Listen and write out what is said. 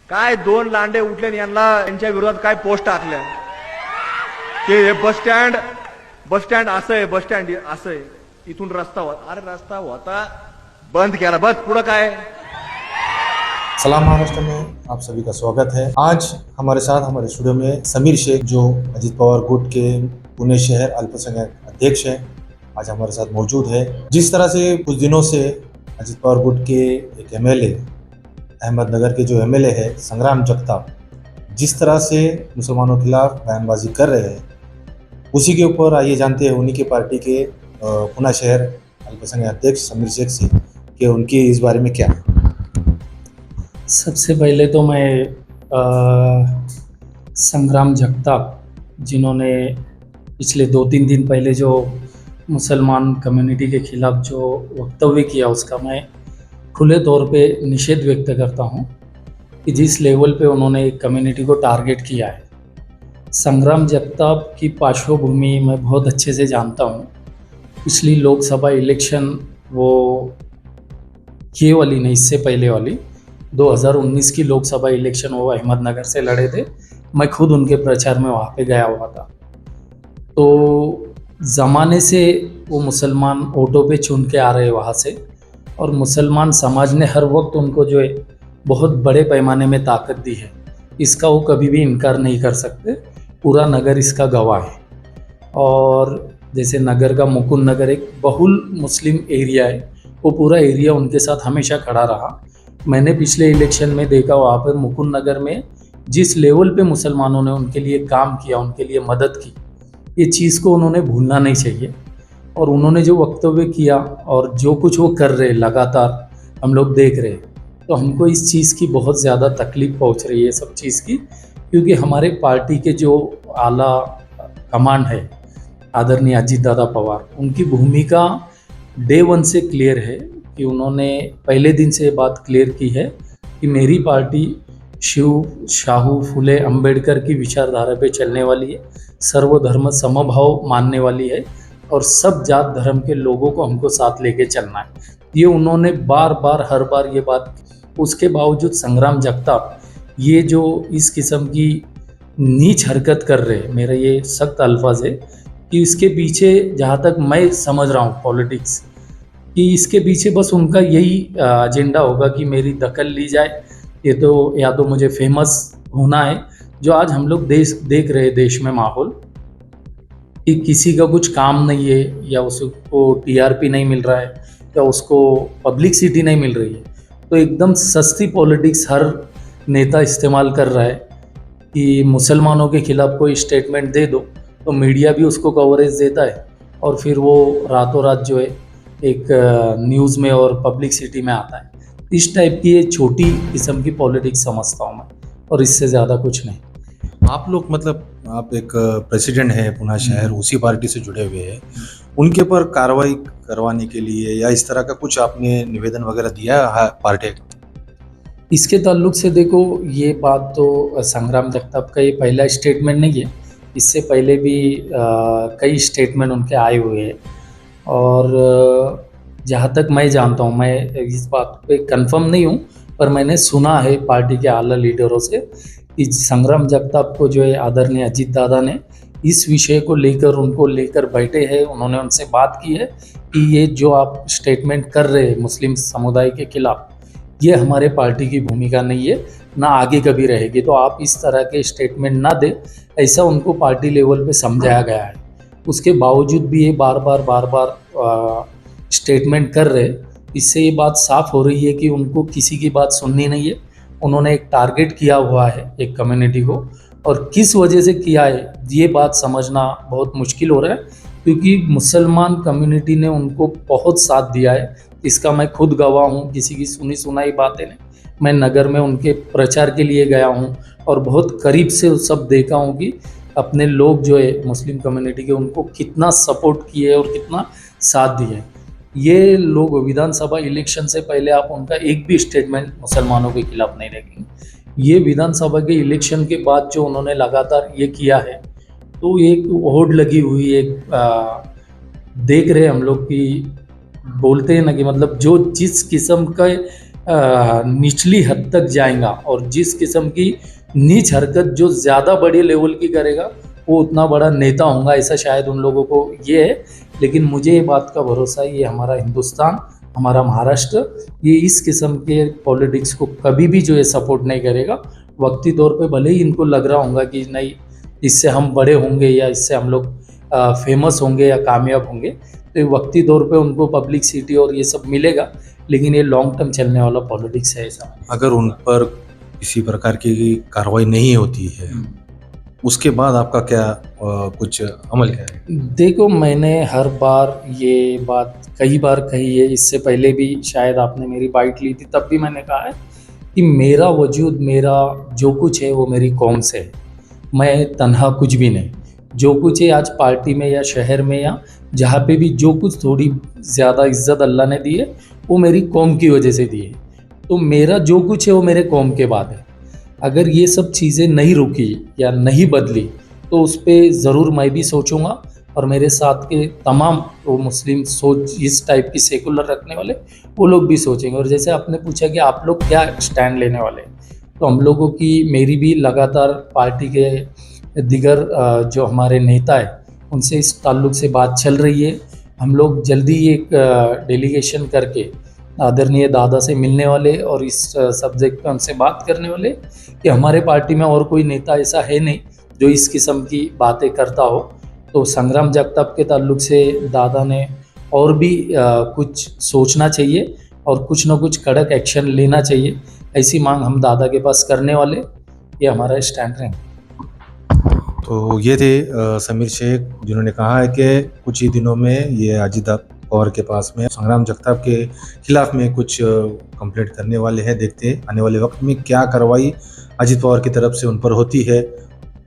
काय दोन लांडे उठले आणि यांना यांच्या विरोधात काय पोस्ट टाकल्या की हे बस स्टँड असं आहे, बस स्टँड असं आहे, इथून रस्ता होता. अरे रस्ता होता, बंद केला, बस पुढं काय. सलाम महाराष्ट्र में आप सभी का स्वागत है। आज हमारे साथ हमारे स्टूडियो में समीर शेख जो अजीत पवार गुट के पुणे शहर अल्पसंख्यक अध्यक्ष हैं, आज हमारे साथ मौजूद है। जिस तरह से कुछ दिनों से अजीत पवार गुट के एक एमएलए अहमदनगर के जो एमएलए है संग्राम जगताप जिस तरह से मुसलमानों के खिलाफ बयानबाजी कर रहे हैं, उसी के ऊपर आइए जानते हैं उन्हीं के पार्टी के पुणे शहर अल्पसंख्यक अध्यक्ष समीर शेख से कि उनकी इस बारे में क्या है। सबसे पहले तो मैं संग्राम जगताप जिन्होंने पिछले 2-3 दिन पहले जो मुसलमान कम्युनिटी के खिलाफ जो वक्तव्य किया उसका मैं खुले तौर पे निषेध व्यक्त करता हूँ कि जिस लेवल पे उन्होंने एक कम्युनिटी को टारगेट किया है। संग्राम जगताप की पार्श्वभूमि मैं बहुत अच्छे से जानता हूँ। पिछली लोकसभा इलेक्शन वो ये वाली नहीं, इससे पहले वाली 2019 की लोकसभा इलेक्शन वो अहमदनगर से लड़े थे। मैं खुद उनके प्रचार में वहाँ पे गया हुआ था। तो ज़माने से वो मुसलमान वोटों पे चुन के आ रहे वहाँ से, और मुसलमान समाज ने हर वक्त उनको जो है बहुत बड़े पैमाने में ताकत दी है, इसका वो कभी भी इनकार नहीं कर सकते। पूरा नगर इसका गवाह है। और जैसे नगर का मुकुंद नगर एक बहुल मुस्लिम एरिया है, वो पूरा एरिया उनके साथ हमेशा खड़ा रहा। मैंने पिछले इलेक्शन में देखा वहाँ पर मुकुंद नगर में जिस लेवल पे मुसलमानों ने उनके लिए काम किया, उनके लिए मदद की, ये चीज़ को उन्होंने भूलना नहीं चाहिए। और उन्होंने जो वक्तव्य किया और जो कुछ वो कर रहे लगातार हम लोग देख रहे, तो हमको इस चीज़ की बहुत ज़्यादा तकलीफ़ पहुँच रही है सब चीज़ की, क्योंकि हमारे पार्टी के जो आला कमांड है आदरणीय अजीत दादा पवार, उनकी भूमिका डे 1 से क्लियर है कि उन्होंने पहले दिन से बात क्लियर की है कि मेरी पार्टी शिव शाहू फुले अंबेडकर की विचारधारा पे चलने वाली है, सर्वधर्म समभाव मानने वाली है और सब जात धर्म के लोगों को हमको साथ लेके चलना है। ये उन्होंने बार बार हर बार ये बात की। उसके बावजूद संग्राम जगताप ये जो इस किस्म की नीच हरकत कर रहे, मेरा ये सख्त अल्फाज है कि इसके पीछे जहाँ तक मैं समझ रहा हूँ पॉलिटिक्स, कि इसके पीछे बस उनका यही एजेंडा होगा कि मेरी दखल ली जाए। ये तो या तो मुझे फेमस होना है, जो आज हम लोग देख रहे देश में माहौल कि किसी का कुछ काम नहीं है, या उसको टीआरपी नहीं मिल रहा है, या उसको पब्लिसिटी नहीं मिल रही है, तो एकदम सस्ती पॉलिटिक्स हर नेता इस्तेमाल कर रहा है कि मुसलमानों के खिलाफ कोई स्टेटमेंट दे दो तो मीडिया भी उसको कवरेज देता है, और फिर वो रातों रात जो है एक न्यूज़ में और पब्लिसिटी में आता है। इस टाइप की ये छोटी किस्म की पॉलिटिक्स समझता हूँ मैं, और इससे ज़्यादा कुछ नहीं। आप लोग मतलब आप एक प्रेसिडेंट है पुणे शहर, उसी पार्टी से जुड़े हुए हैं, उनके ऊपर कार्रवाई करवाने के लिए या इस तरह का कुछ आपने निवेदन वगैरह दिया है पार्टी? इसके ताल्लुक से देखो, ये बात तो संग्राम जगताप का ये पहला स्टेटमेंट नहीं है। इससे पहले भी कई स्टेटमेंट उनके आए हुए हैं, और जहाँ तक मैं जानता हूँ, मैं इस बात पे कंफर्म नहीं हूँ, पर मैंने सुना है पार्टी के आला लीडरों से कि संग्राम जगताप को जो है आदरणीय अजीत दादा ने इस विषय को लेकर उनको लेकर बैठे हैं। उन्होंने उनसे बात की है कि ये जो आप स्टेटमेंट कर रहे हैं मुस्लिम समुदाय के खिलाफ, ये हमारे पार्टी की भूमिका नहीं है, ना आगे कभी रहेगी, तो आप इस तरह के स्टेटमेंट ना दें, ऐसा उनको पार्टी लेवल पे समझाया गया है। उसके बावजूद भी ये बार बार स्टेटमेंट कर रहे, इससे ये बात साफ हो रही है कि उनको किसी की बात सुननी नहीं है। उन्होंने एक टारगेट किया हुआ है एक कम्युनिटी को, और किस वजह से किया है ये बात समझना बहुत मुश्किल हो रहा है, क्योंकि मुसलमान कम्युनिटी ने उनको बहुत साथ दिया है। इसका मैं खुद गवाह हूँ, किसी की सुनी सुनाई बातें नहीं। मैं नगर में उनके प्रचार के लिए गया हूँ और बहुत करीब से सब देखा हूँ कि अपने लोग जो है मुस्लिम कम्युनिटी के, उनको कितना सपोर्ट किए और कितना साथ दिए। ये लोग विधानसभा इलेक्शन से पहले आप उनका एक भी स्टेटमेंट मुसलमानों के खिलाफ नहीं देखेंगे। ये विधानसभा के इलेक्शन के बाद जो उन्होंने लगातार ये किया है, तो एक होड़ लगी हुई एक देख रहे हम लोग कि बोलते हैं ना कि मतलब जो जिस किस्म का निचली हद तक जाएगा और जिस किस्म की नीच हरकत जो ज़्यादा बड़े लेवल की करेगा वो उतना बड़ा नेता होगा, ऐसा शायद उन लोगों को ये है। लेकिन मुझे ये बात का भरोसा है, ये हमारा हिंदुस्तान, हमारा महाराष्ट्र, ये इस किस्म के पॉलिटिक्स को कभी भी जो है सपोर्ट नहीं करेगा। वक्ती तौर पे भले ही इनको लग रहा होगा कि नहीं इससे हम बड़े होंगे या इससे हम लोग फेमस होंगे या कामयाब होंगे, तो ये वक्ती तौर पे उनको पब्लिसिटी और ये सब मिलेगा, लेकिन ये लॉन्ग टर्म चलने वाला पॉलिटिक्स है ऐसा। अगर उन पर किसी प्रकार की कार्रवाई नहीं होती है उसके बाद आपका क्या कुछ अमल क्या है? देखो, मैंने हर बार ये बात कई बार कही है, इससे पहले भी शायद आपने मेरी बाइट ली थी, तब भी मैंने कहा है कि मेरा वजूद, मेरा जो कुछ है वो मेरी कौम से है। मैं तन्हा कुछ भी नहीं। जो कुछ है आज पार्टी में या शहर में या जहाँ पे भी जो कुछ थोड़ी ज़्यादा इज्जत अल्लाह ने दी है वो मेरी कौम की वजह से दी है। तो मेरा जो कुछ है वो मेरे कौम के बाद है। अगर ये सब चीज़ें नहीं रुकी या नहीं बदली तो उस पर ज़रूर मैं भी सोचूंगा और मेरे साथ के तमाम वो मुस्लिम सोच इस टाइप की सेकुलर रखने वाले वो लोग भी सोचेंगे। और जैसे आपने पूछा कि आप लोग क्या स्टैंड लेने वाले हैं, तो हम लोगों की मेरी भी लगातार पार्टी के दिगर जो हमारे नेता है उनसे इस ताल्लुक से बात चल रही है। हम लोग जल्दी ही एक डेलीगेशन करके आदरणीय दादा से मिलने वाले और इस सब्जेक्ट पे उनसे बात करने वाले कि हमारे पार्टी में और कोई नेता ऐसा है नहीं जो इस किस्म की बातें करता हो। तो संग्राम जगताप के ताल्लुक से दादा ने और भी कुछ सोचना चाहिए और कुछ ना कुछ कड़क एक्शन लेना चाहिए, ऐसी मांग हम दादा के पास करने वाले। ये हमारा स्टैंड रहेगा। तो ये थे समीर शेख, जिन्होंने कहा है कि कुछ ही दिनों में ये अजित पवार के पास में संग्राम जगताप के खिलाफ में कुछ कंप्लेंट करने वाले हैं। देखते हैं आने वाले वक्त में क्या कार्रवाई अजित पवार की तरफ से उन पर होती है